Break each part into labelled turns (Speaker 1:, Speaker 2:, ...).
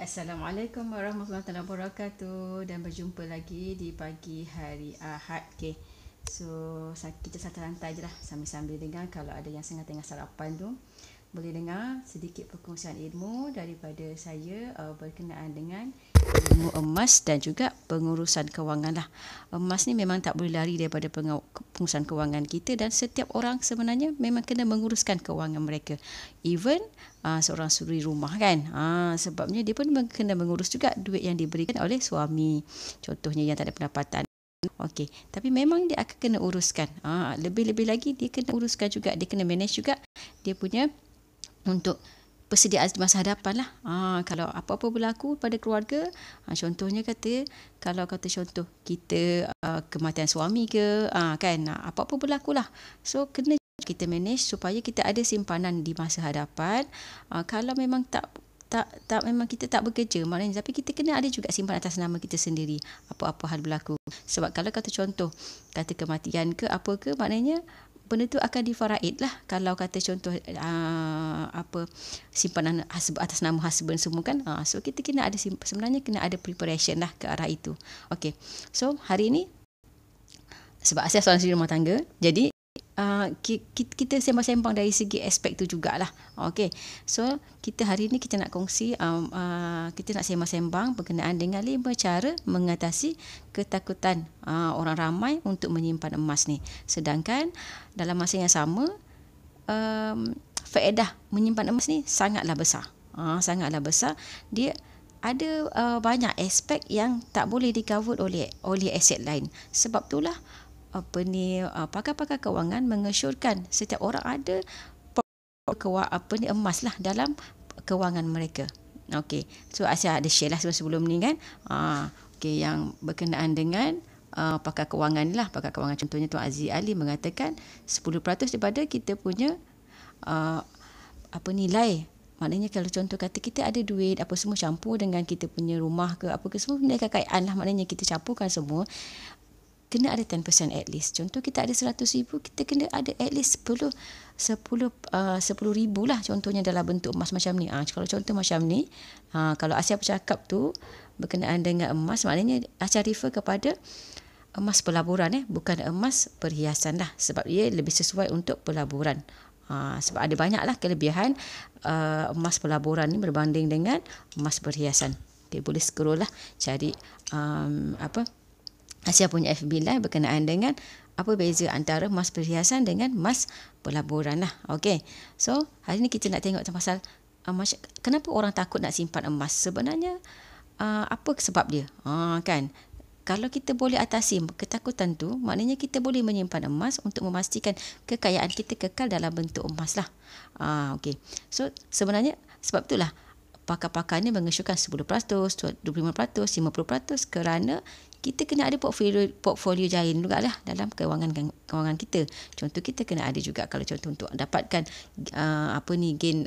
Speaker 1: Assalamualaikum warahmatullahi wabarakatuh dan berjumpa lagi di pagi hari Ahad. Okay. So, kita satu rantai je lah sambil-sambil dengar. Kalau ada yang sangat tengah sarapan tu, boleh dengar sedikit perkongsian ilmu daripada saya berkenaan dengan ilmu emas dan juga pengurusan kewangan lah. Emas ni memang tak boleh lari daripada pengurusan kewangan kita, dan setiap orang sebenarnya memang kena menguruskan kewangan mereka. Even seorang suri rumah kan, sebabnya dia pun kena mengurus juga duit yang diberikan oleh suami, contohnya yang tak ada pendapatan. Okey, tapi memang dia akan kena uruskan. Lebih-lebih lagi dia kena uruskan juga, dia kena manage juga dia punya untuk persediaan masa hadapan lah. Kalau apa-apa berlaku pada keluarga, contohnya kalau kata contoh kita kematian suami ke, kan, apa-apa berlaku lah. So kena kita manage supaya kita ada simpanan di masa hadapan. Kalau memang memang kita tak bekerja, maknanya tapi kita kena ada juga simpanan atas nama kita sendiri apa-apa hal berlaku. Sebab kalau kata contoh kata kematian ke apa ke, maknanya benda tu akan difaraid lah. Kalau kata contoh simpanan atas nama husband semua kan, so kita kena ada sebenarnya kena ada preparation lah ke arah itu. Okay, so hari ni sebab saya seorang suri rumah tangga, jadi kita sembang-sembang dari segi aspek tu jugalah. Okay, so kita hari ni kita nak kongsi, kita nak sembang-sembang berkenaan dengan 5 cara mengatasi ketakutan orang ramai untuk menyimpan emas ni. Sedangkan dalam masa yang sama, faedah menyimpan emas ni sangatlah besar. Sangatlah besar. Dia ada banyak aspek yang tak boleh di-cover oleh aset lain. Sebab itulah pakar-pakar kewangan mengesyorkan setiap orang ada emas lah dalam kewangan mereka. Okey, so Asia ada share lah sebelum ni kan. Okey, yang berkenaan dengan pakar kewangan ni lah. Pakar kewangan contohnya Tuan Aziz Ali mengatakan 10% daripada kita punya nilai. Maknanya kalau contoh kata kita ada duit apa semua campur dengan kita punya rumah ke apa ke semua nilai kekayaan lah, maknanya kita campurkan semua, kena ada 10% at least. Contoh kita ada 100,000, kita kena ada at least 10,000 lah contohnya dalam bentuk emas macam ni. Kalau contoh macam ni, kalau Asia bercakap tu berkenaan dengan emas, maknanya Asia refer kepada emas pelaburan, bukan emas perhiasan lah, sebab ia lebih sesuai untuk pelaburan. Sebab ada banyaklah kelebihan emas pelaburan ni berbanding dengan emas perhiasan. Okay, boleh scroll lah cari Asia punya FB Live berkenaan dengan apa beza antara emas perhiasan dengan emas pelaburan lah. Okay, so hari ni kita nak tengok pasal kenapa orang takut nak simpan emas. Sebenarnya apa sebab dia, kan? Kalau kita boleh atasi ketakutan tu, maknanya kita boleh menyimpan emas untuk memastikan kekayaan kita kekal dalam bentuk emas lah. Okay, so sebenarnya sebab itulah pakar-pakar ni mengesyorkan 10%, 25%, 50% kerana kita kena ada portfolio lain juga lah dalam kewangan kita. Contoh kita kena ada juga kalau contoh untuk dapatkan gain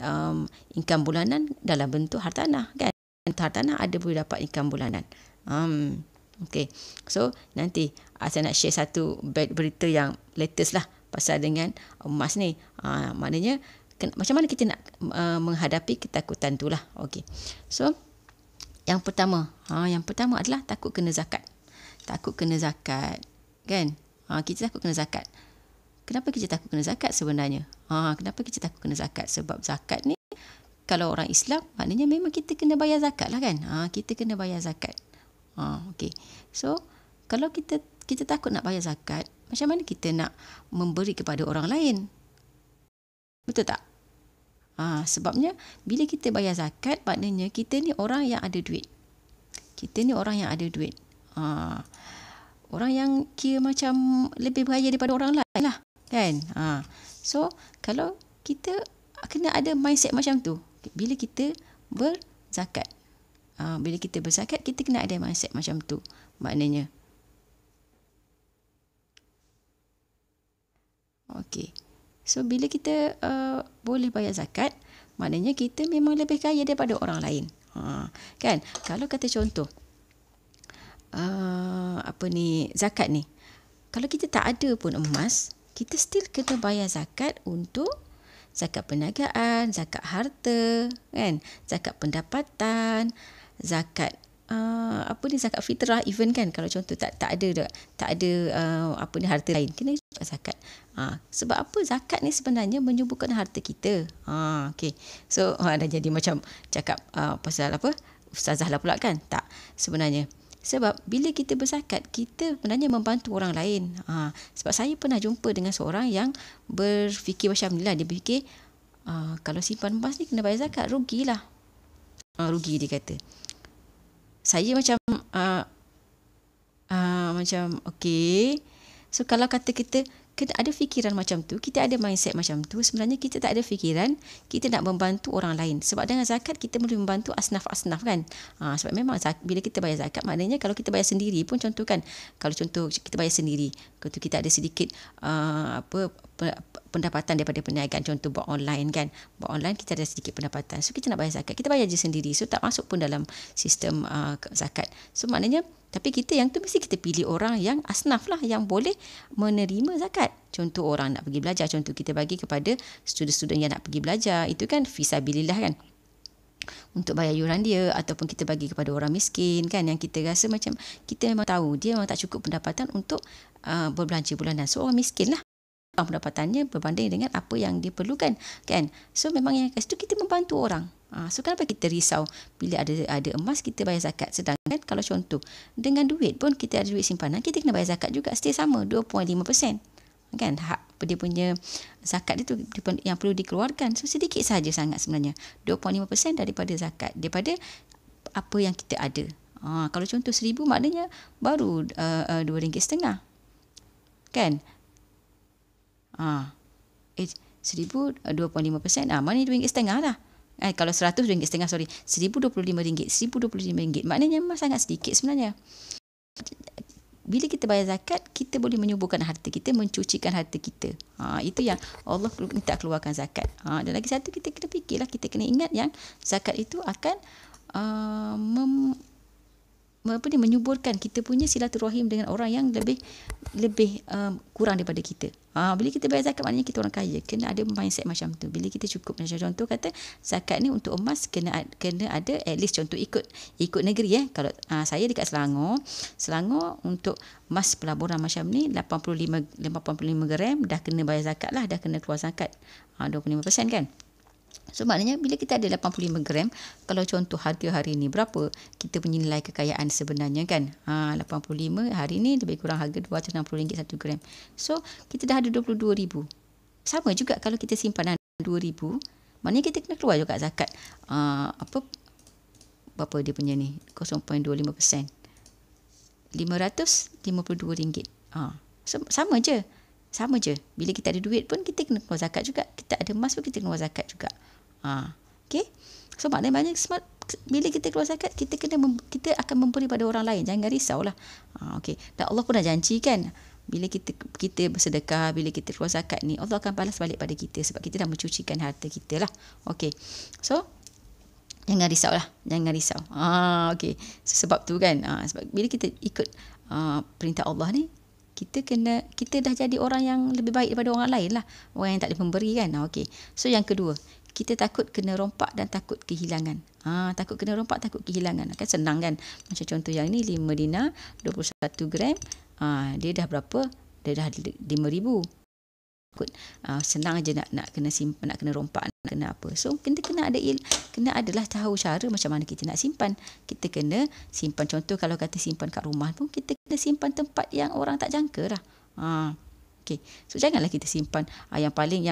Speaker 1: income bulanan dalam bentuk hartanah kan. Hartanah ada boleh dapat income bulanan. Okay, so nanti saya nak share satu berita yang latest lah pasal dengan emas ni. Maknanya macam mana kita nak menghadapi ketakutan tu lah. Okay, so yang pertama adalah takut kena zakat. Takut kena zakat, kan? Kita takut kena zakat. Kenapa kita takut kena zakat sebenarnya? Kenapa kita takut kena zakat? Sebab zakat ni, kalau orang Islam, maknanya memang kita kena bayar zakat lah kan? Kita kena bayar zakat. Okay. So, kalau kita takut nak bayar zakat, macam mana kita nak memberi kepada orang lain? Betul tak? Sebabnya, bila kita bayar zakat, maknanya kita ni orang yang ada duit. Orang yang kira macam lebih beraya daripada orang lain lah, kan? So, kalau kita kena ada mindset macam tu, bila kita berzakat. Bila kita berzakat, kita kena ada mindset macam tu. Maknanya. Okay. So, bila kita boleh bayar zakat, maknanya kita memang lebih kaya daripada orang lain. Kan? Kalau kata contoh, zakat ni, kalau kita tak ada pun emas, kita still kena bayar zakat untuk zakat perniagaan, zakat harta, kan? Zakat pendapatan, zakat apa ni, zakat fitrah even kan, kalau contoh tak ada apa ni, harta lain, kena juga zakat. Sebab apa? Zakat ni sebenarnya menyuburkan harta kita. Okey. So dah jadi macam cakap pasal apa, ustazah lah pula kan. Tak, sebenarnya sebab bila kita berzakat, kita sebenarnya membantu orang lain. Sebab saya pernah jumpa dengan seorang yang berfikir macam ni lah. Dia fikir kalau simpan emas ni kena bayar zakat, rugilah. Rugi, dia kata. Saya macam macam okey. So kalau kata kita kena ada fikiran macam tu, kita ada mindset macam tu, sebenarnya kita tak ada fikiran kita nak membantu orang lain. Sebab dengan zakat kita boleh membantu asnaf-asnaf kan. Sebab memang bila kita bayar zakat, maknanya kalau kita bayar sendiri pun, contoh kan, kalau contoh kita bayar sendiri, kalau kita ada sedikit pendapatan daripada perniagaan, contoh buat online kan, buat online kita ada sedikit pendapatan, so kita nak bayar zakat, kita bayar je sendiri, so tak masuk pun dalam sistem zakat. So maknanya, tapi kita yang tu mesti kita pilih orang yang asnaf lah, yang boleh menerima zakat. Contoh orang nak pergi belajar, contoh kita bagi kepada student-student yang nak pergi belajar, itu kan fisabilillah kan, untuk bayar yuran dia, ataupun kita bagi kepada orang miskin kan, yang kita rasa macam kita memang tahu dia memang tak cukup pendapatan untuk berbelanja bulanan, so orang miskin lah pendapatannya berbanding dengan apa yang dia perlukan kan. So memang yang kat situ kita membantu orang. So kenapa kita risau bila ada emas kita bayar zakat, sedangkan kalau contoh dengan duit pun, kita ada duit simpanan, kita kena bayar zakat juga, still sama 2.5% kan, hak dia punya zakat itu yang perlu dikeluarkan. So sedikit saja sangat sebenarnya, 2.5% daripada zakat, daripada apa yang kita ada. Kalau contoh 1,000 maknanya baru RM2.50 kan. 1,000 2.5%, mana RM2.50 lah. Kalau 100 RM2.50, sorry, RM1,025, maknanya memang sangat sedikit sebenarnya. Bila kita bayar zakat, kita boleh menyuburkan harta kita, mencucikan harta kita. Itu yang Allah minta keluarkan zakat. Dan lagi satu, kita kena fikirlah, kita kena ingat yang zakat itu akan menyuburkan kita punya silaturahim dengan orang yang lebih kurang daripada kita. Bila kita bayar zakat, maknanya kita orang kaya. Kena ada mindset macam tu. Bila kita cukup, macam contoh kata zakat ni untuk emas kena ada at least, contoh ikut negeri Kalau saya dekat Selangor untuk emas pelaburan macam ni 85 gram dah kena bayar zakat lah, dah kena keluar zakat 25% kan. So maknanya bila kita ada 85 gram, kalau contoh harga hari ni berapa kita punya nilai kekayaan sebenarnya kan, 85 hari ni lebih kurang harga RM260 1 gram. So kita dah ada 22,000. Sama juga kalau kita simpanan 2,000, maknanya kita kena keluar juga zakat. Berapa dia punya ni, 0.25%, RM552. So, sama je. Bila kita ada duit pun kita kena keluar zakat juga, kita ada emas pun kita kena keluar zakat juga. Okay. So maknanya bila kita keluar zakat, kita akan memberi pada orang lain. Jangan risaulah. Okay. Dan Allah pun dah janji kan, bila kita bersedekah, bila kita keluar zakat ni, Allah akan balas balik pada kita, sebab kita dah mencucikan harta kita lah. Okay. So jangan risau. Okay. Sebab tu kan, sebab bila kita ikut perintah Allah ni, kita dah jadi orang yang lebih baik daripada orang lain lah, orang yang tak boleh memberi kan. Okay. So yang kedua, kita takut kena rompak dan takut kehilangan. Takut kena rompak, takut kehilangan. Kan senang kan. Macam contoh yang ni 5 dinar 21 gram. Dia dah berapa? Dia dah 5,000. Senang aja nak kena simpan, nak kena rompak, nak kena apa. So kita kena adalah tahu cara macam mana kita nak simpan. Kita kena simpan, contoh kalau kata simpan kat rumah pun, kita kena simpan tempat yang orang tak jangka lah. Okay. So janganlah kita simpan yang paling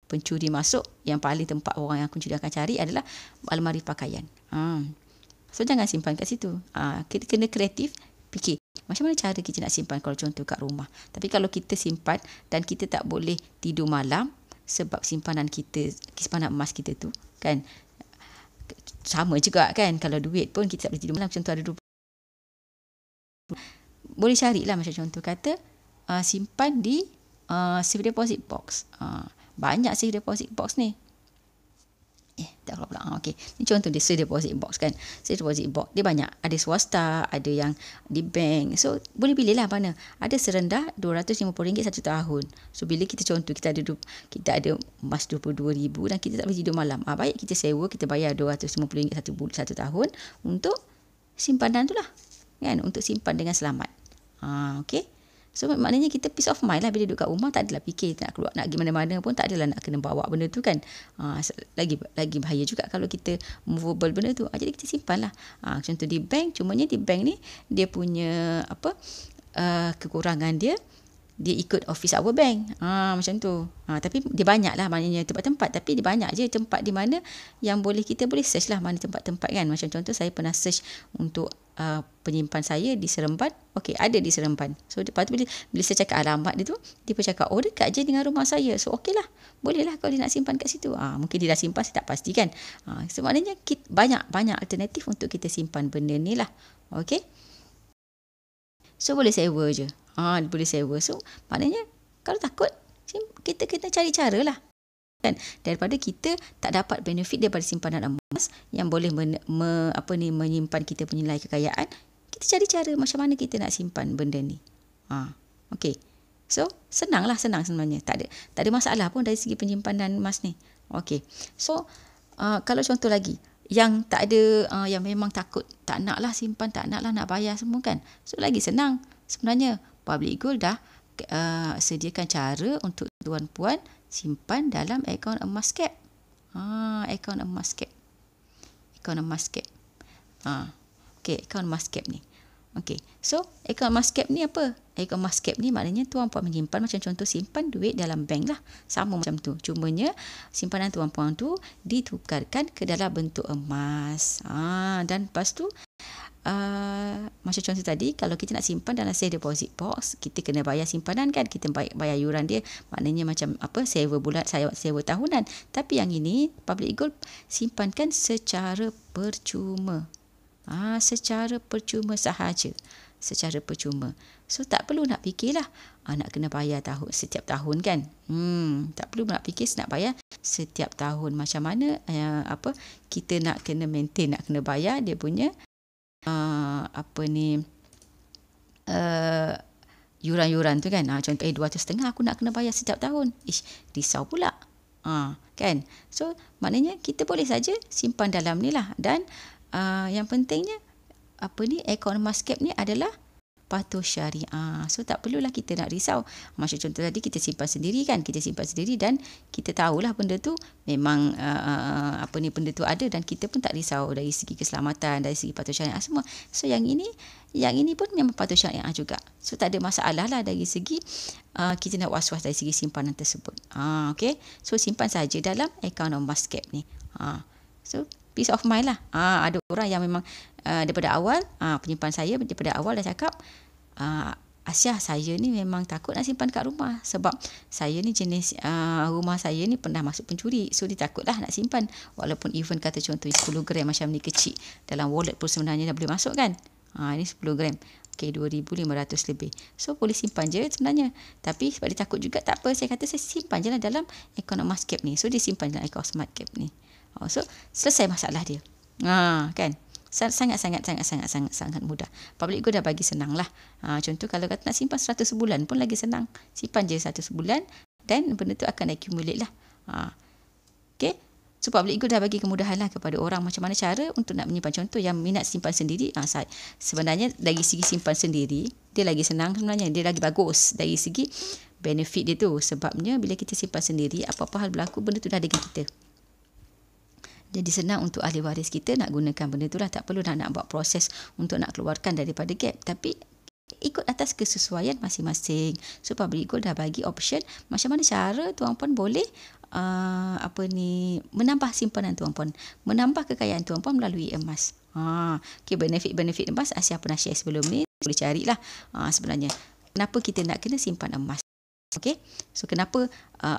Speaker 1: pencuri masuk, yang paling tempat orang yang pencuri akan cari adalah almari pakaian. So jangan simpan kat situ. Kita kena kreatif, fikir macam mana cara kita nak simpan kalau contoh kat rumah. Tapi kalau kita simpan dan kita tak boleh tidur malam sebab simpanan emas kita tu kan, sama juga kan. Kalau duit pun kita tak boleh tidur malam, contoh ada 20, boleh carilah macam contoh kata simpan di safe deposit box. Banyak safe deposit box ni. Tak keluar pula. Okey. Ni contoh dia safe deposit box kan. Safe deposit box dia banyak. Ada swasta, ada yang di bank. So boleh pilih lah mana. Ada serendah RM250 satu tahun. So bila kita contoh kita ada emas 22,000 dan kita tak boleh tidur malam. Baik kita sewa, kita bayar RM250 satu tahun untuk simpanan tu lah. Kan, untuk simpan dengan selamat. Okey. So maknanya kita peace of mind lah bila duduk kat rumah, tak adalah fikir nak keluar, nak pergi mana-mana pun tak adalah nak kena bawa benda tu kan. Lagi bahaya juga kalau kita movable benda tu. Jadi kita simpan lah. Contoh di bank, cumanya di bank ni dia punya kekurangan dia ikut office our bank. Macam tu. Tapi dia banyak lah maknanya tempat-tempat. Tapi dia banyak je tempat di mana yang kita boleh search lah mana tempat-tempat kan. Macam contoh saya pernah search untuk penyimpan saya di Seremban. Okey, ada di Seremban. So lepas tu bila saya cakap alamat dia tu, dia pun cakap dekat je dengan rumah saya. So okey lah. Boleh lah kalau dia nak simpan kat situ. Mungkin dia dah simpan, saya tak pasti kan. So maknanya banyak alternatif untuk kita simpan benda ni lah. Okey. So boleh sewa je. Boleh sewa. So maknanya kalau takut, kita kena cari cara lah. Kan? Daripada kita tak dapat benefit daripada simpanan emas yang boleh menyimpan kita punya nilai kekayaan, kita cari cara macam mana kita nak simpan benda ni. Okey. So senang sebenarnya. Tak ada masalah pun dari segi penyimpanan emas ni. Okey. So kalau contoh lagi yang tak ada, yang memang takut, tak nak lah simpan, tak nak lah nak bayar semua kan. So lagi senang sebenarnya. Public Gold dah sediakan cara untuk tuan-puan simpan dalam akaun emas cap. Akaun emas cap. Akaun emas cap. Okey, akaun emas cap ni. Okey. So, akaun emas cap ni apa? Akaun emas cap ni maknanya tuan-puan menyimpan, macam contoh simpan duit dalam bank lah. Sama macam tu. Cumanya simpanan tuan-puan tu ditukarkan ke dalam bentuk emas. Dan lepas tu macam contoh tadi, kalau kita nak simpan dalam safe deposit box, kita kena bayar simpanan kan, kita bayar yuran dia, maknanya macam sewa bulan, sewa tahunan. Tapi yang ini Public Gold simpankan secara percuma. Secara percuma sahaja. Secara percuma. So tak perlu nak fikirlah nak kena bayar setiap tahun kan. Tak perlu nak fikir nak bayar setiap tahun. Macam mana kita nak kena maintain, nak kena bayar dia punya yuran-yuran tu kan. Contoh 200.5 aku nak kena bayar setiap tahun. Risau pula. Kan. So maknanya kita boleh saja simpan dalam ni lah. Dan yang pentingnya akaun emas cap ni adalah patuh syariah. So tak perlulah kita nak risau. Macam contoh tadi kita simpan sendiri kan. Kita simpan sendiri dan kita tahulah benda tu memang benda tu ada dan kita pun tak risau dari segi keselamatan, dari segi patuh syariah semua. So yang ini pun memang patuh syariah juga. So tak ada masalah lah dari segi kita nak was-was dari segi simpanan tersebut. Okay. So simpan saja dalam akaun emas cap ni. So peace of mind lah. Ada orang yang memang daripada awal, penyimpan saya daripada awal dah cakap, Asyah, saya ni memang takut nak simpan kat rumah sebab saya ni jenis rumah saya ni pernah masuk pencuri. So dia takut lah nak simpan. Walaupun even kata contoh 10 gram macam ni kecil, dalam wallet pun sebenarnya dah boleh masuk kan. Ini 10 gram. Okay, 2,500 lebih. So boleh simpan je sebenarnya. Tapi sebab dia takut juga, tak apa. Saya kata saya simpan je lah dalam akaun emas cap ni. So dia simpan dalam akaun smart cap ni. So selesai masalah dia. Kan. Sangat mudah. Public Gold dah bagi senang lah. Contoh kalau kata nak simpan 100 sebulan pun lagi senang. Simpan je 100 sebulan dan benda tu akan accumulate lah. Okay. So Public Gold dah bagi kemudahan lah kepada orang macam mana cara untuk nak menyimpan. Contoh yang minat simpan sendiri, sebenarnya dari segi simpan sendiri dia lagi senang sebenarnya. Dia lagi bagus dari segi benefit dia tu. Sebabnya bila kita simpan sendiri, apa-apa hal berlaku benda tu dah dengan kita. Jadi senang untuk ahli waris kita nak gunakan benda tu lah. Tak perlu nak buat proses untuk nak keluarkan daripada gap. Tapi ikut atas kesesuaian masing-masing. So Public Gold dah bagi option macam mana cara tuan-puan boleh menambah simpanan tuan-puan, menambah kekayaan tuan-puan melalui emas. Okay, benefit emas Asyah pernah share sebelum ni. Boleh carilah sebenarnya kenapa kita nak kena simpan emas. Okay, so kenapa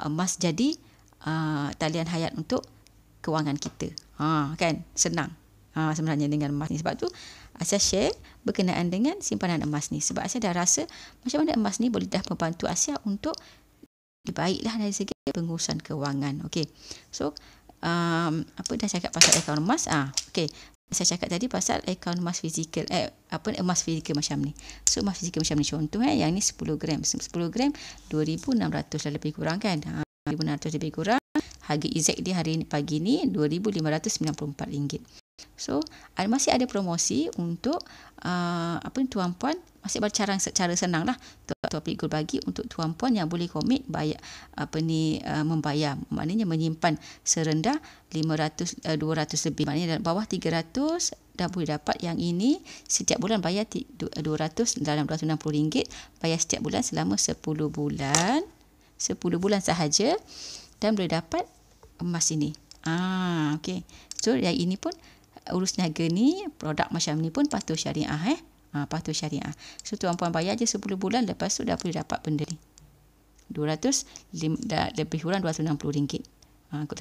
Speaker 1: emas jadi talian hayat untuk kewangan kita. Kan senang sebenarnya dengan emas ni. Sebab tu Asyah share berkenaan dengan simpanan emas ni. Sebab Asyah dah rasa macam mana emas ni boleh dah membantu Asyah untuk lebih baiklah dari segi pengurusan kewangan. Okey. So apa dah cakap pasal akaun emas. Okey. Saya cakap tadi pasal akaun emas fizikal, emas fizikal macam ni. So emas fizikal macam ni contoh, yang ni 10 gram. 10 gram 2,600 lah lebih kurang kan. 2,600 lebih kurang. Harga exact dia hari ni pagi ni RM2,594. So masih ada promosi untuk tuan-puan, masih bercara secara senang lah Tuan Pikul bagi untuk tuan-puan yang boleh komit bayar membayar, maknanya menyimpan serendah 200 lebih, maknanya dalam bawah 300 dah boleh dapat yang ini. Setiap bulan bayar 200 dalam RM260, bayar setiap bulan selama 10 bulan sahaja dan boleh dapat emas ini. Okey. So yang ini pun urus niaga ni, produk macam ni pun patuh syariah patuh syariah. So tuan-puan bayar je 10 bulan, lepas tu dah boleh dapat benda ni. 200 lebih kurang RM260.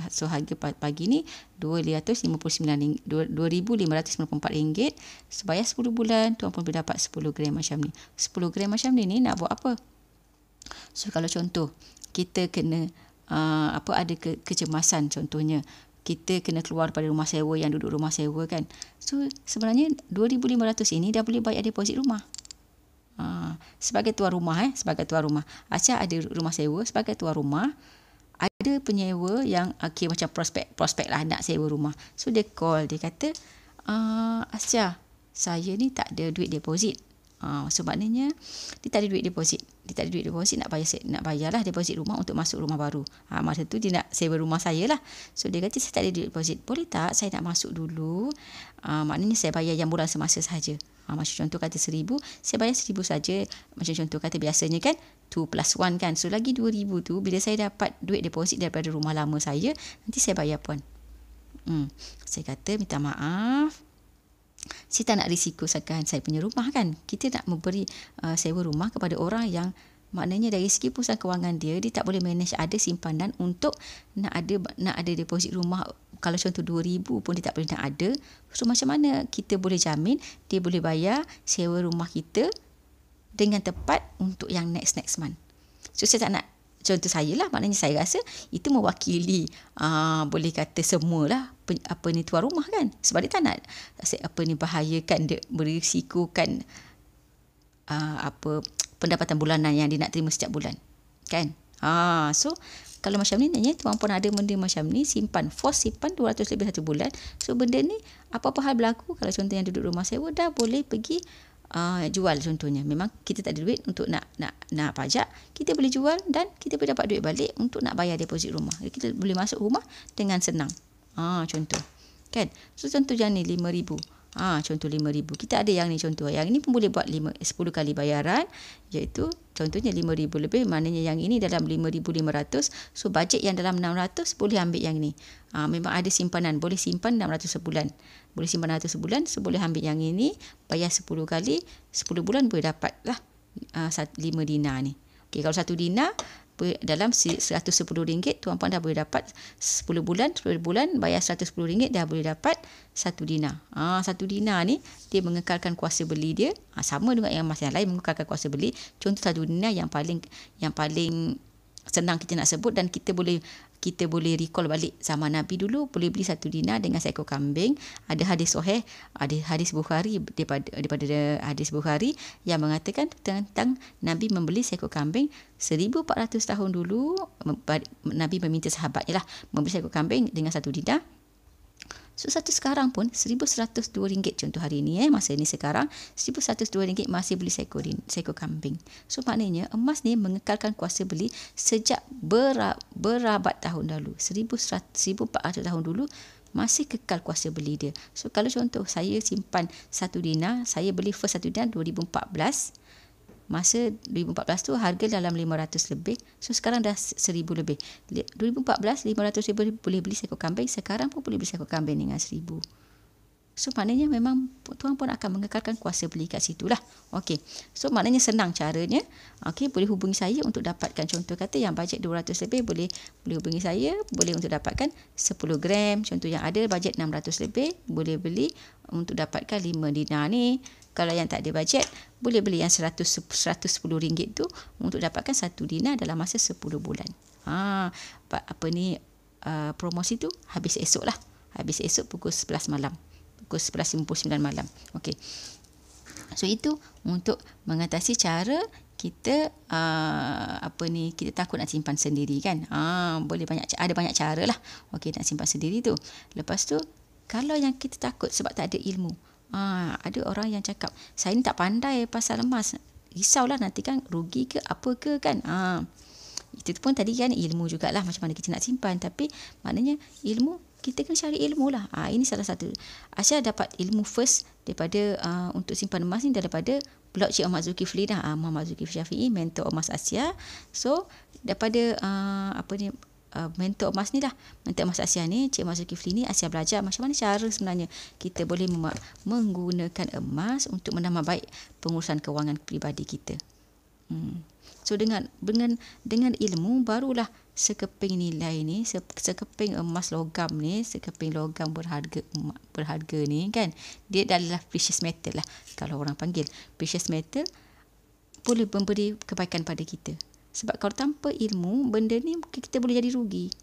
Speaker 1: So harga pagi ni RM2,594. So bayar 10 bulan, tuan-puan boleh dapat 10 gram macam ni. 10 gram macam ni nak buat apa? So kalau contoh kita kena ada kecemasan, contohnya kita kena keluar pada rumah sewa, yang duduk rumah sewa kan. So sebenarnya 2,500 ini dah boleh bayar deposit rumah. Sebagai tuan rumah sebagai tuan rumah. Asya ada rumah sewa, sebagai tuan rumah ada penyewa yang macam prospek lah nak sewa rumah. So dia call, dia kata, Asya, saya ni tak ada duit deposit. So maknanya dia tak ada duit deposit. Nak bayarlah deposit rumah untuk masuk rumah baru. Masa tu dia nak sewa rumah saya lah. So dia kata, saya tak ada duit deposit. Boleh tak saya nak masuk dulu? Maknanya saya bayar yang bulan semasa sahaja. Macam contoh kata 1,000, saya bayar 1,000 saja. Macam contoh kata biasanya kan 2 plus 1 kan. So lagi 2,000 tu bila saya dapat duit deposit daripada rumah lama saya, nanti saya bayar puan. Saya kata minta maaf, saya tak nak risikokan saya punya rumah kan. Kita nak memberi sewa rumah kepada orang yang maknanya dari segi pusat kewangan dia tak boleh manage ada simpanan untuk nak ada deposit rumah. Kalau contoh 2,000 pun dia tak boleh nak ada. So macam mana kita boleh jamin dia boleh bayar sewa rumah kita dengan tepat untuk yang next month. So saya tak nak, contoh saya lah, maknanya saya rasa itu mewakili boleh kata semualah tuan rumah kan, sebab dia tak nak bahayakan dia, berisikokan pendapatan bulanan yang dia nak terima setiap bulan kan. So kalau macam ni, tuan-puan ada benda macam ni, simpan 200 lebih satu bulan. So benda ni apa-apa hal berlaku, kalau contoh yang duduk rumah sewa dah boleh pergi jual. Contohnya memang kita tak ada duit untuk nak pajak, kita boleh jual dan kita boleh dapat duit balik untuk nak bayar deposit rumah. Kita boleh masuk rumah dengan senang. Contoh kan. So contoh yang ni 5,000. Contoh 5,000. Kita ada yang ni contoh. Yang ini pun boleh buat 10 kali bayaran, iaitu contohnya 5,000 lebih, maknanya yang ini dalam 5,500. So bajet yang dalam 600 boleh ambil yang ni. Memang ada simpanan, boleh simpan 600 sebulan. Boleh simpan 600 sebulan, so boleh ambil yang ini, bayar 10 kali, 10 bulan boleh dapat lah 5 dinar ni. Okay, kalau 1 dinar dalam RM110, tuan-puan dah boleh dapat 10 bulan bayar RM110, dah boleh dapat 1 dinar. 1 dinar ni dia mengekalkan kuasa beli dia. Sama dengan yang emas yang lain mengekalkan kuasa beli. Contoh 1 dinar yang paling senang kita nak sebut, dan kita boleh recall balik zaman Nabi dulu, boleh beli 1 dinar dengan seekor kambing. Ada hadis sahih, ada hadis Bukhari, daripada hadis Bukhari yang mengatakan tentang Nabi membeli seekor kambing 1400 tahun dulu. Nabi meminta sahabatnya lah membeli seekor kambing dengan 1 dinar. So satu sekarang pun RM1,102 contoh hari ni, masa ni sekarang RM1,102 masih beli seekor kambing. So maknanya emas ni mengekalkan kuasa beli sejak berabad tahun dahulu. 1400 tahun dulu masih kekal kuasa beli dia. So kalau contoh saya simpan 1 dinar, saya beli first 1 dinar 2014. Masa 2014 tu harga dalam 500 lebih. So sekarang dah 1,000 lebih. 2014 500 lebih boleh beli seekor kambing. Sekarang pun boleh beli seekor kambing dengan 1,000. So maknanya memang tuan pun akan mengekalkan kuasa beli kat situ lah. Okey. So maknanya senang caranya. Okey, boleh hubungi saya untuk dapatkan, contoh kata yang bajet 200 lebih, boleh hubungi saya, boleh untuk dapatkan 10 gram. Contoh yang ada bajet 600 lebih, boleh beli untuk dapatkan 5 dinar ni. Kalau yang tak ada bajet, boleh beli yang RM110 tu untuk dapatkan 1 dinar dalam masa 10 bulan. promosi tu habis esok lah. Habis esok pukul 11 malam. Pukul 11.59 malam. Okey. So itu untuk mengatasi cara kita kita takut nak simpan sendiri kan. Boleh ada banyak cara lah. Okey, nak simpan sendiri tu. Lepas tu kalau yang kita takut sebab tak ada ilmu. Ada orang yang cakap, saya ni tak pandai pasal emas. Risaulah nanti kan rugi ke apa ke kan. Itu pun tadi kan ilmu jugalah macam mana kita nak simpan. Tapi maknanya ilmu, kita kena cari ilmu lah. Ini salah satu. Asia dapat ilmu first daripada untuk simpan emas ni daripada blog Cik Ahmad Zulkifli dah. Muhammad Zulkifli Syafi'i, mentor emas Asia. So daripada mentor emas ni lah, mentor emas Asia ni, Cik Ahmad Zulkifli ni, Asia belajar macam mana cara sebenarnya kita boleh menggunakan emas untuk menambah baik pengurusan kewangan peribadi kita. So dengan ilmu barulah sekeping nilai ni, sekeping emas logam ni, sekeping logam berharga ni kan, dia adalah precious metal lah kalau orang panggil. Precious metal boleh memberi kebaikan pada kita. Sebab kalau tanpa ilmu, benda ni kita boleh jadi rugi.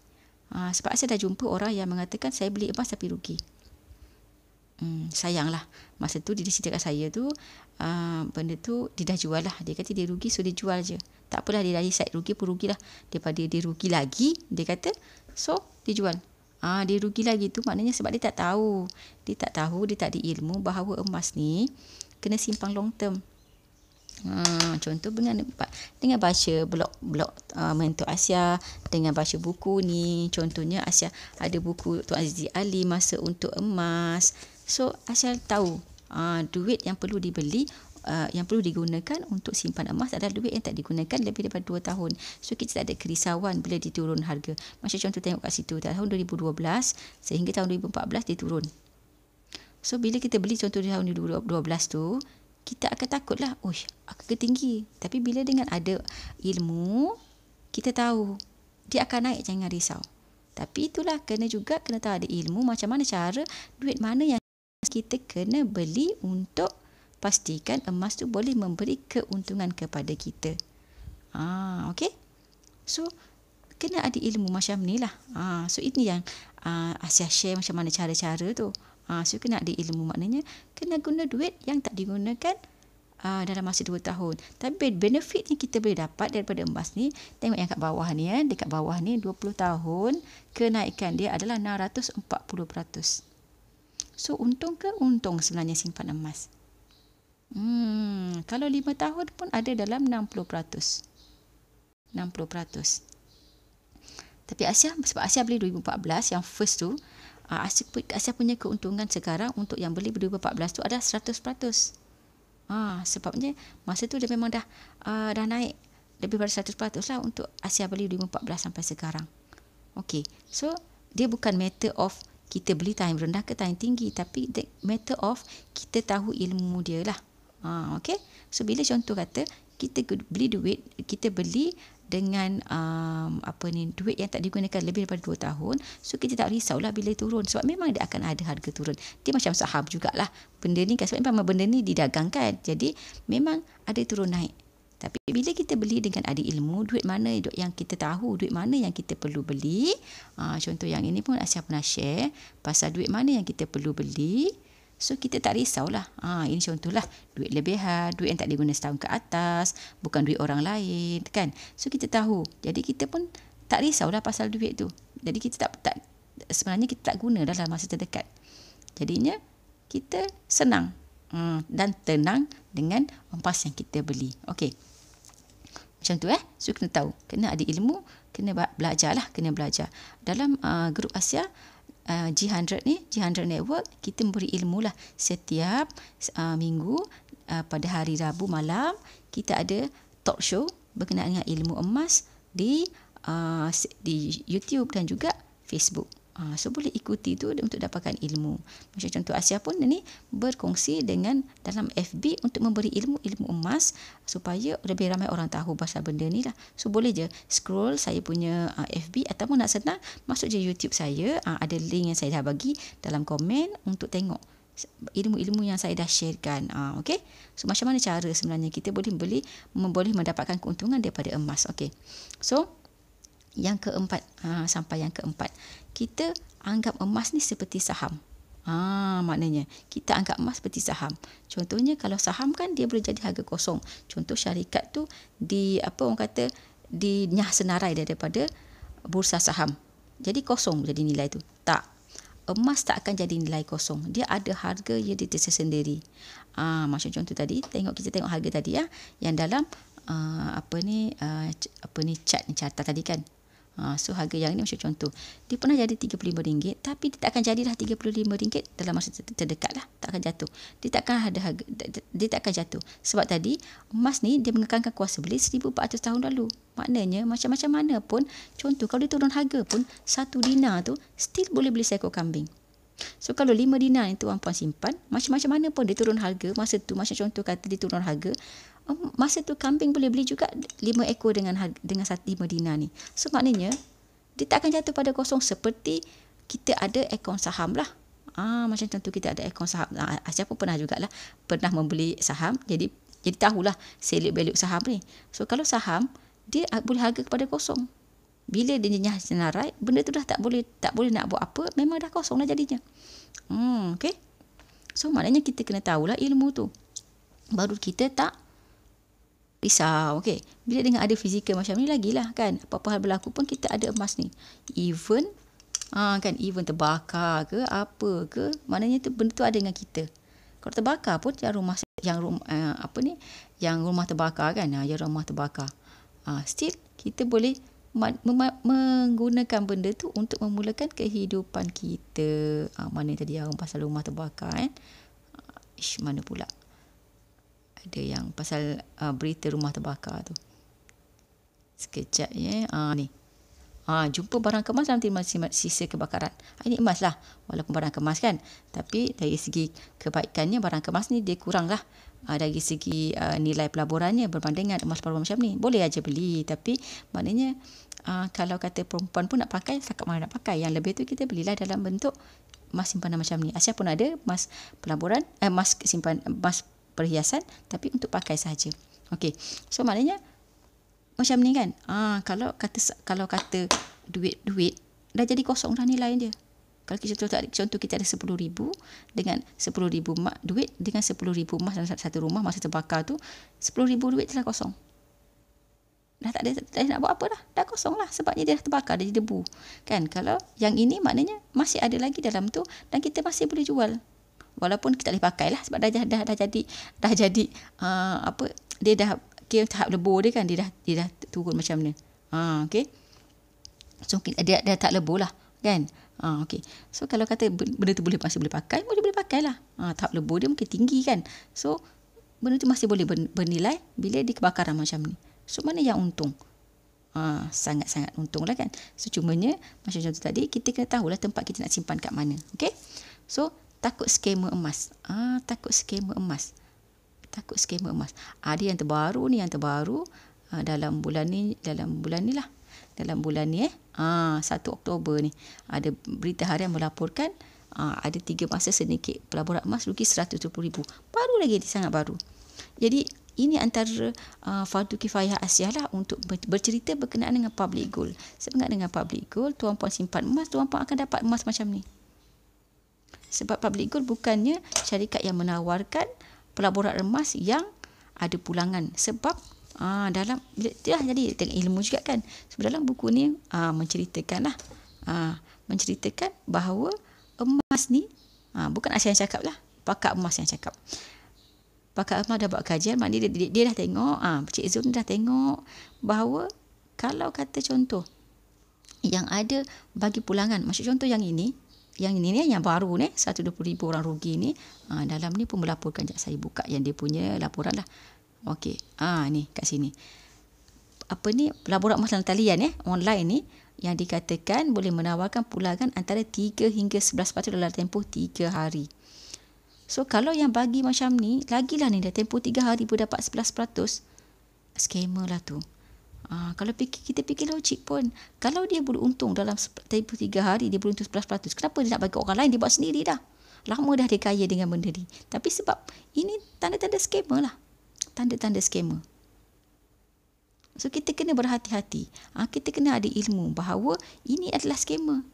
Speaker 1: Sebab saya dah jumpa orang yang mengatakan saya beli emas tapi rugi. Sayanglah. Masa tu dia cerita kat saya tu, benda tu dia dah jual lah. Dia kata dia rugi, so dia jual je. Tak apalah, dia dah decide rugi pun rugilah. Daripada dia rugi lagi, dia kata, so dia jual. Dia rugi lagi tu maknanya sebab dia tak tahu. Dia tak ada ilmu bahawa emas ni kena simpan long term. Contoh dengan baca blog Mentor Asia, dengan baca buku ni. Contohnya Asia ada buku Tuan Azizi Ali, Masa Untuk Emas. So Asia tahu duit yang perlu dibeli, yang perlu digunakan untuk simpan emas adalah duit yang tak digunakan lebih daripada 2 tahun. So kita tak ada kerisauan bila diturun harga. Macam contoh tengok kat situ, tahun 2012 sehingga tahun 2014 dia turun. So bila kita beli contoh di tahun 2012 tu, kita akan takutlah, akan tinggi. Tapi bila dengan ada ilmu, kita tahu dia akan naik, jangan risau. Tapi itulah kena tahu ada ilmu macam mana cara, duit mana yang kita kena beli untuk pastikan emas tu boleh memberi keuntungan kepada kita. Okey. So kena ada ilmu macam ni lah. So ini yang Asia share macam mana cara-cara tu. So kena ada ilmu, maknanya kena guna duit yang tak digunakan dalam masa 2 tahun. Tapi benefit yang kita boleh dapat daripada emas ni, tengok yang kat bawah ni, dekat bawah ni 20 tahun kenaikan dia adalah 640%. So untung ke? Untung sebenarnya simpan emas. Kalau 5 tahun pun ada dalam 60%. Tapi sebab Asia beli 2014 yang first tu, Asia punya keuntungan sekarang untuk yang beli 2014 tu ada 100%. Sebabnya masa tu dia memang dah naik lebih daripada 100% lah untuk Asia beli 2014 sampai sekarang. Okey. So dia bukan matter of kita beli time rendah ke time tinggi, tapi the matter of kita tahu ilmu dia lah. Okey. So bila contoh kata kita beli duit, kita beli dengan duit yang tak digunakan lebih daripada 2 tahun, so kita tak risaulah bila turun, sebab memang dia akan ada harga turun. Dia macam saham jugalah benda ni kan, sebab memang benda ni didagangkan, jadi memang ada turun naik. Tapi bila kita beli dengan ada ilmu, duit mana yang kita tahu, duit mana yang kita perlu beli, contoh yang ini pun Asia pernah share pasal duit mana yang kita perlu beli. So kita tak risaulah. Ini contohlah duit lebihan, duit yang tak digunakan setahun ke atas, bukan duit orang lain kan. So kita tahu. Jadi kita pun tak risaulah pasal duit tu. Jadi kita tak sebenarnya kita tak guna dalam masa terdekat. Jadinya kita senang dan tenang dengan emas yang kita beli. Okey. Macam tu So kena tahu, kena ada ilmu, kena belajarlah, kena belajar. Dalam grup Asia G100 ni, G100 Network, kita memberi ilmu lah setiap minggu pada hari Rabu malam kita ada talk show berkenaan dengan ilmu emas di YouTube dan juga Facebook. So boleh ikuti tu untuk dapatkan ilmu. Macam contoh Asia pun ni berkongsi dengan dalam FB untuk memberi ilmu emas supaya lebih ramai orang tahu pasal benda ni lah. So boleh je scroll saya punya FB, ataupun nak senang masuk je YouTube saya, ada link yang saya dah bagi dalam komen untuk tengok ilmu-ilmu yang saya dah sharekan. Okay. So macam mana cara sebenarnya kita boleh mendapatkan keuntungan daripada emas. Okay. So Yang keempat, sampai yang keempat. Kita anggap emas ni seperti saham. Maknanya kita anggap emas seperti saham. Contohnya kalau saham kan dia boleh jadi harga kosong. Contoh syarikat tu dinyah senarai daripada bursa saham. Jadi kosong jadi nilai tu. Tak. Emas tak akan jadi nilai kosong. Dia ada harga yang dia tersendiri. Macam contoh tadi, kita tengok harga tadi yang dalam chart tadi kan. So harga yang ni macam contoh, dia pernah jadi RM35, tapi dia tak akan jadilah RM35 dalam masa terdekat lah, tak akan jatuh. Dia tak akan jatuh. Sebab tadi emas ni dia mengekalkan kuasa beli 1400 tahun lalu. Maknanya macam-macam mana pun, contoh kalau dia turun harga pun 1 dinar tu still boleh beli seekor kambing. So kalau 5 dinar ni tuan-puan simpan, macam-macam mana pun dia turun harga masa tu, macam contoh kata dia turun harga, masa tu kambing boleh beli juga 5 ekor dengan 5 dinar ni. So maknanya dia tak akan jatuh pada kosong seperti kita ada akaun saham lah. Macam contoh kita ada akaun saham. Siapa pernah jugalah pernah membeli saham, jadi tahulah select value saham ni. So kalau saham dia boleh harga kepada kosong. Bila dia nyah senarai, benda tu dah tak boleh nak buat apa, memang dah kosong lah jadinya. Okay. So maknanya kita kena tahulah ilmu tu. Baru kita tak risau. Okay. Bila dengan ada fizikal macam ni lagilah kan, apa-apa hal berlaku pun kita ada emas ni. Even terbakar ke apa ke, maknanya tu benda tu ada dengan kita. Kalau terbakar pun yang rumah terbakar kan, yang rumah terbakar. Still kita boleh menggunakan benda tu untuk memulakan kehidupan kita. Mana tadi yang pasal rumah terbakar kan? Mana pula? Ada yang pasal berita rumah terbakar tu. Sekejap ya. Ni. Jumpa barang kemas dalam timbunan sisa kebakaran. Ini emas lah. Walaupun barang kemas kan. Tapi dari segi kebaikannya, barang kemas ni dia kurang lah. Dari segi nilai pelaburannya berbanding dengan emas pelaburan macam ni. Boleh aja beli. Tapi maknanya kalau kata perempuan pun nak pakai, setakat mana nak pakai. Yang lebih tu kita belilah dalam bentuk emas simpanan macam ni. Asia pun ada emas pelaburan, emas perhiasan, tapi untuk pakai sahaja. Okey. So maknanya macam ni kan. Kalau kata duit dah jadi kosong dah nilai dia. Kalau contoh kita ada 10,000 dengan 10,000 duit dengan 10,000 emas dalam satu rumah masa terbakar tu, 10,000 duit telah kosong. Dah tak ada nak buat apa dah. Dah kosong lah sebabnya dia dah terbakar, dia jadi debu. Kan? Kalau yang ini maknanya masih ada lagi dalam tu dan kita masih boleh jual. Walaupun kita tak boleh pakai lah sebab dah jadi dia dah kira tahap lebur dia kan, dia dah turun macam ni. Okey. So dia tak lebur lah kan. Okey. So kalau kata benda tu masih boleh pakai, boleh pakai lah. Tahap lebur dia mungkin tinggi kan. So benda tu masih boleh bernilai bila di kebakaran macam ni. So mana yang untung? Sangat-sangat untung lah kan. So cumanya macam contoh tadi, kita kena tahulah tempat kita nak simpan kat mana. Okey. So takut skema emas. Takut skema emas. Ada yang terbaru dalam bulan ni lah. Dalam bulan ni 1 Oktober ni ada berita harian melaporkan ada 3 masa sedikit pelaburan emas rugi 120,000. Baru lagi, sangat baru. Jadi ini antara fardu kifayah Asia lah untuk bercerita berkenaan dengan public gold. Sebab dengan public gold, tuan-puan simpan emas, tuan-puan akan dapat emas macam ni. Sebab public gold bukannya syarikat yang menawarkan pelaburan emas yang ada pulangan. Sebab dalam dia jadi tengok ilmu juga kan. Sebab dalam buku ni menceritakan bahawa emas ni bukan Asia yang cakap lah, pakar emas yang cakap. Pakar emas dah buat kajian, maknanya dia dah tengok, Cik Zul dah tengok bahawa kalau kata contoh yang ada bagi pulangan, macam contoh yang ini ni yang baru ni 120,000 orang rugi ni, dalam ni pun melaporkan, sekejap saya buka yang dia punya laporan lah. Okey, ni kat sini. Pelaburan emas dalam talian online ni yang dikatakan boleh menawarkan pulangan antara 3 hingga 11% dalam tempoh 3 hari. So kalau yang bagi macam ni, lagilah ni dah tempoh 3 hari pun dapat 11%. Scammer lah tu. Kalau kita fikir logik pun, kalau dia boleh untung dalam tempoh 3 hari, dia boleh untung 11%, kenapa dia nak bagi orang lain? Dia buat sendiri dah. Lama dah dia kaya dengan benda ni. Tapi sebab ini tanda-tanda scammer lah. Tanda-tanda scammer. So kita kena berhati-hati. Kita kena ada ilmu bahawa ini adalah skema.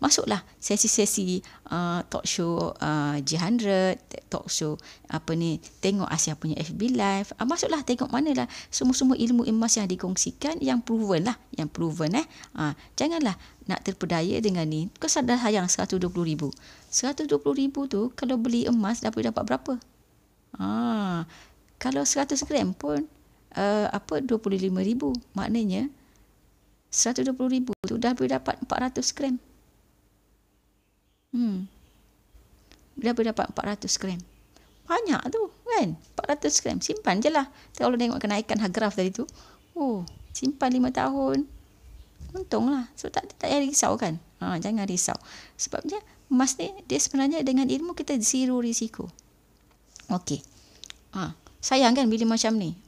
Speaker 1: Masuklah sesi-sesi talk show G100, talk show tengok Asia punya FB Live. Masuklah, tengok manalah semua-semua ilmu emas yang dikongsikan, yang proven lah, janganlah nak terpedaya dengan ni. Kau sadar sayang 120,000. 120,000 tu kalau beli emas dapat berapa? Kalau 100 gram pun 25,000. Maknanya 120,000 tu dah boleh dapat 400 gram. Dah boleh dapat 400 gram. Banyak tu kan, 400 gram. Simpan je lah. Kalau tengok kenaikan graf tadi tu, simpan 5 tahun, untunglah. So tak payah risau kan. Jangan risau. Sebabnya emas ni dia sebenarnya dengan ilmu kita zero risiko. Okey. Sayang kan bila macam ni.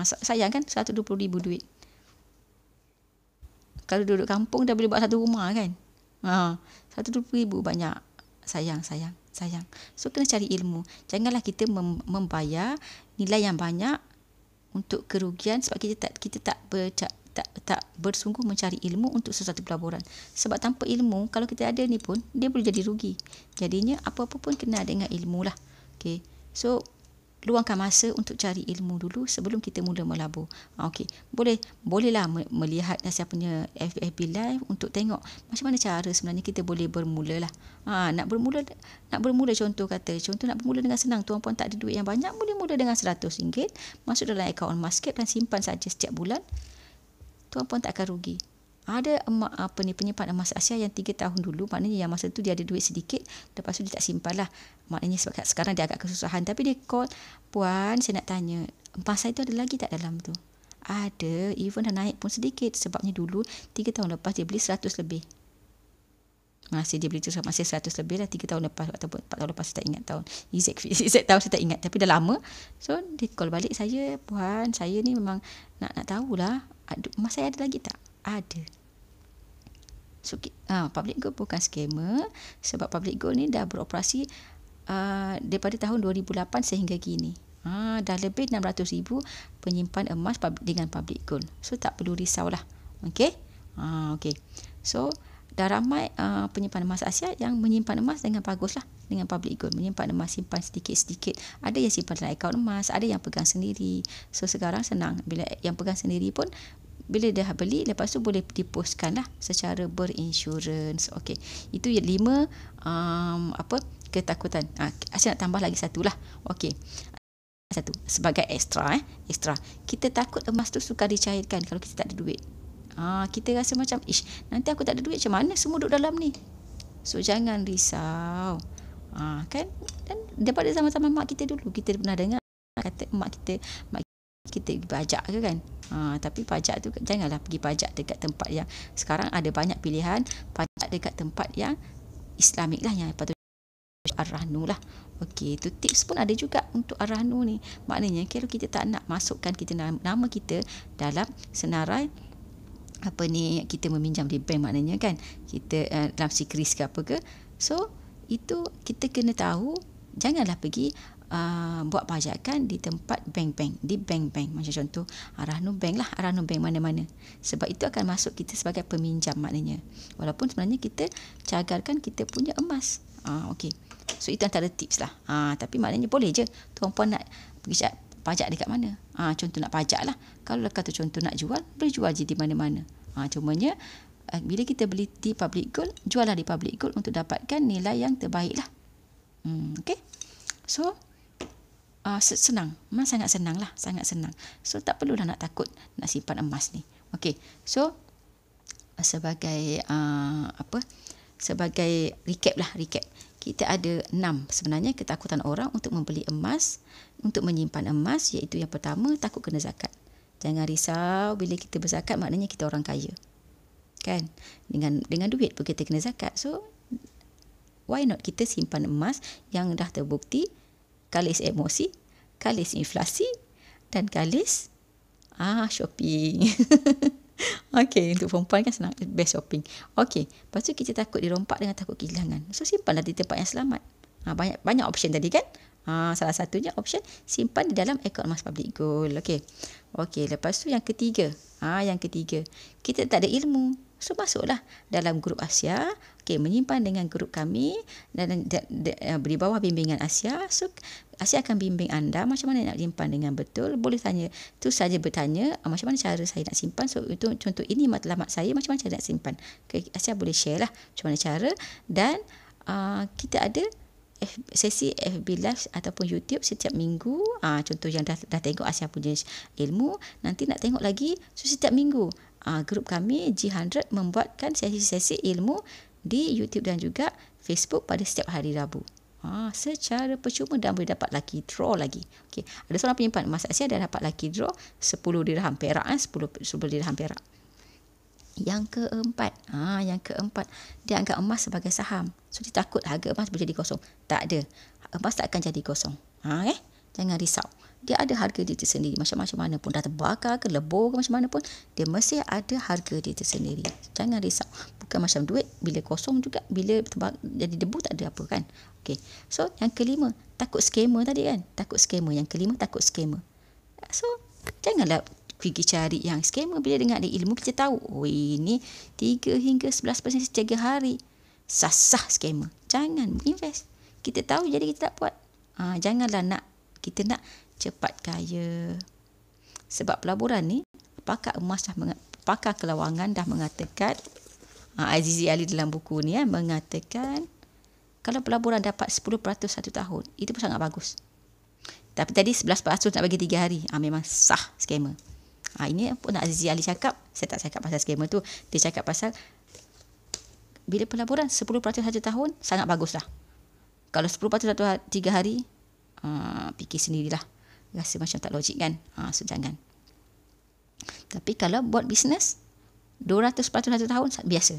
Speaker 1: Sayang kan 120,000 duit. Kalau duduk kampung dah boleh buat satu rumah kan. 120,000 banyak. Sayang. So kena cari ilmu. Janganlah kita membayar nilai yang banyak untuk kerugian sebab kita tak bersungguh mencari ilmu untuk sesuatu pelaburan. Sebab tanpa ilmu, kalau kita ada ni pun dia boleh jadi rugi. Jadinya apa-apa pun kena dengan ilmu lah. Okay. So luangkan masa untuk cari ilmu dulu sebelum kita mula melabur. Okey, bolehlah melihat Asia punya FB Live untuk tengok macam mana cara sebenarnya kita boleh bermula lah. Nak bermula contoh nak bermula dengan senang. Tuan puan tak ada duit yang banyak, boleh mula dengan RM100, masuk dalam akaun Emascape dan simpan saja setiap bulan. Tuan puan tak akan rugi. Ada penyimpan emas Asia yang 3 tahun dulu, maknanya yang masa tu dia ada duit sedikit, lepas tu dia tak simpan lah. Maknanya sebab sekarang dia agak kesusahan, tapi dia call, puan saya nak tanya, emas saya tu ada lagi tak dalam tu? Ada, even dah naik pun sedikit, sebabnya dulu 3 tahun lepas dia beli 100 lebih. Masih dia beli tu masih 100 lebih lah 3 tahun lepas ataupun 4 tahun lepas, saya tak ingat tahun. Exact tahun saya tak ingat, tapi dah lama. So dia call balik saya, puan saya ni memang nak tahulah, emas saya ada lagi tak? Ada. So, Public Gold bukan skema sebab Public Gold ni dah beroperasi daripada tahun 2008 sehingga kini. Dah lebih 600,000 penyimpan emas dengan Public Gold. So tak perlu risaulah. Okey? Okey. So dah ramai penyimpan emas Asia yang menyimpan emas dengan baguslah dengan Public Gold. Menyimpan emas, simpan sedikit-sedikit. Ada yang simpan dalam akaun emas, ada yang pegang sendiri. So sekarang senang. Bila yang pegang sendiri pun bila dah beli, lepas tu boleh dipostkan lah secara berinsurans. Okey. Itu 5 ketakutan. Saya nak tambah lagi satu lah. Okey. Satu sebagai extra. Kita takut emas tu sukar dicairkan kalau kita tak ada duit. Kita rasa macam nanti aku tak ada duit, macam mana semua duduk dalam ni. So jangan risau. Kan? Dan daripada zaman-zaman mak kita dulu, kita pernah dengar kata mak kita pajak ke kan. Tapi pajak tu janganlah pergi pajak dekat tempat yang sekarang ada banyak pilihan, pajak dekat tempat yang Islamik lah, yang patut Ar-Rahnu lah. Okey, tu tips pun ada juga untuk Ar-Rahnu ni. Maknanya kalau kita tak nak masukkan nama kita dalam senarai kita meminjam di bank, maknanya kan kita dalam sikris ke apa ke. So itu kita kena tahu, janganlah pergi buat pajakan di tempat bank-bank, di bank-bank macam contoh Ar-Rahnu Bank lah, Ar-Rahnu Bank mana-mana, sebab itu akan masuk kita sebagai peminjam maknanya, walaupun sebenarnya kita cagarkan kita punya emas. Okey, so itu antara tips lah. Tapi maknanya boleh je tuan puan nak pergi pajak dekat mana. Contoh nak pajak lah, kalau kata contoh nak jual, boleh jual je di mana-mana. Cumanya bila kita beli di Public Gold, juallah di Public Gold untuk dapatkan nilai yang terbaik lah. Okey, so senang, memang sangat senang lah, sangat senang. So tak perlulah nak takut nak simpan emas ni. Okey, so sebagai sebagai recap, kita ada 6 sebenarnya ketakutan orang untuk membeli emas, untuk menyimpan emas, iaitu yang pertama, takut kena zakat. Jangan risau, bila kita berzakat maknanya kita orang kaya, kan? Dengan duit pun kita kena zakat. So why not kita simpan emas yang dah terbukti kalis emosi, kalis inflasi, dan kalis shopping. Okey, untuk perempuan kan senang, best shopping. Okey, lepas tu kita takut dirompak dengan takut kehilangan. So simpanlah di tempat yang selamat. Banyak option tadi kan. Salah satunya option simpan di dalam akaun emas public gold. Okey, lepas tu yang ketiga. Yang ketiga, kita tak ada ilmu. So masuklah dalam grup Asia. Menyimpan dengan grup kami dan di bawah bimbingan Asia. So Asia akan bimbing anda macam mana nak simpan dengan betul. Boleh tanya, tu saja bertanya macam mana cara saya nak simpan. So itu contoh, ini matlamat saya, macam mana cara nak simpan. Asia boleh share lah macam mana cara. Dan kita ada sesi FB Live ataupun YouTube setiap minggu. Contoh yang dah tengok Asia punya ilmu, nanti nak tengok lagi. So setiap minggu grup kami G100 membuatkan sesi-sesi ilmu di YouTube dan juga Facebook pada setiap hari Rabu. Secara percuma dan boleh dapat lucky draw lagi. Ada seorang penyimpan emas Asia dah dapat lucky draw 10 dirham perak, 10 dirham perak. Yang keempat, dia anggap emas sebagai saham. So dia takut harga emas boleh jadi kosong. Tak ada. Emas tak akan jadi kosong. Jangan risau. Dia ada harga dia tersendiri. Macam mana pun, dah terbakar ke lebur ke macam mana pun, dia mesti ada harga dia tersendiri. Jangan risau. Bukan macam duit, bila kosong juga, bila jadi debu tak ada apa kan. So yang kelima, takut scammer tadi kan. Yang kelima, takut scammer. So janganlah pergi cari yang scammer. Bila dengar ada ilmu, kita tahu, ini 3 hingga 11% setiap hari. Sah scammer. Jangan invest. Kita tahu, jadi kita tak buat. Janganlah kita nak cepat kaya. Sebab pelaburan ni, pakar kelawangan dah mengatakan, Azizi Ali dalam buku ni mengatakan, kalau pelaburan dapat 10% satu tahun, itu pun sangat bagus. Tapi tadi 11% nak bagi 3 hari, memang sah scammer. Ini pun Azizi Ali cakap. Saya tak cakap pasal scammer tu. Dia cakap pasal bila pelaburan 10% satu tahun, sangat baguslah. Kalau 10% 3 hari, fikir sendirilah. Rasa macam tak logik kan. So jangan. Tapi kalau buat bisnes 200% satu tahun, biasa.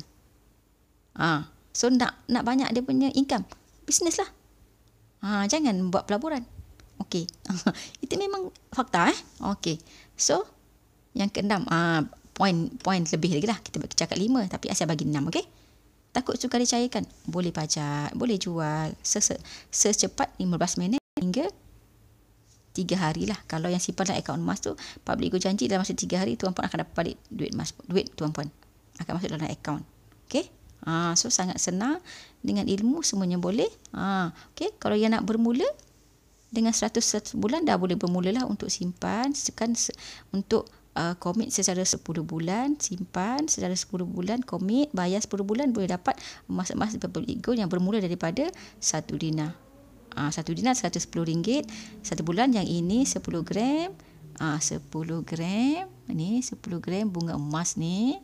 Speaker 1: So nak banyak dia punya income, bisnes lah. Jangan buat pelaburan. Itu memang fakta. So yang keenam, poin lebih lagi lah. Kita cakap 5, tapi Asia bagi 6. Takut sukar dicairkan, boleh pajak, boleh jual secepat 15 minit hingga 3 hari lah. Kalau yang simpan dalam akaun emas tu, public gold janji dalam masa 3 hari tuan-puan akan dapat balik duit tuan-puan akan masuk dalam akaun. So sangat senang. Dengan ilmu semuanya boleh. Kalau yang nak bermula dengan 100 bulan, dah boleh bermula lah untuk simpan. Untuk komit secara 10 bulan, simpan secara 10 bulan, komit, bayar 10 bulan, boleh dapat emas-emas public gold yang bermula daripada 1 dinar. 1 dinar RM110. 1 bulan yang ini 10 gram. 10 gram. Ni 10 gram bunga emas ni.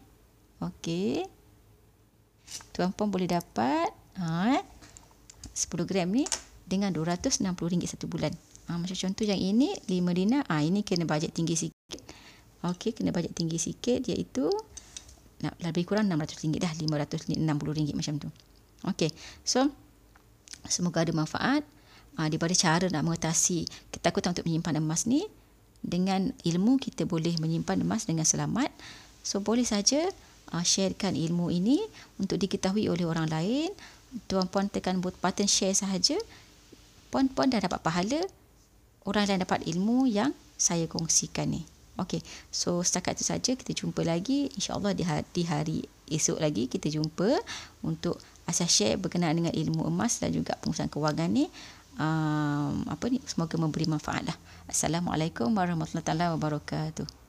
Speaker 1: Tuan-puan boleh dapat 10 gram ni dengan RM260 satu bulan. Macam contoh yang ini 5 dinar. Ini kena bajet tinggi sikit. Kena bajet tinggi sikit, iaitu lebih kurang RM600 dah, RM560 macam tu. So semoga ada manfaat daripada cara nak mengatasi ketakutan untuk menyimpan emas ni. Dengan ilmu kita boleh menyimpan emas dengan selamat. So boleh saja sharekan ilmu ini untuk diketahui oleh orang lain. Tuan-puan tekan button share sahaja, puan-puan dah dapat pahala. Orang lain dapat ilmu yang saya kongsikan ni. So setakat itu saja. Kita jumpa lagi insya-Allah di hari esok lagi. Kita jumpa untuk Asia share berkenaan dengan ilmu emas dan juga pengurusan kewangan ni. Semoga memberi manfaat lah. Assalamualaikum warahmatullahi wabarakatuh.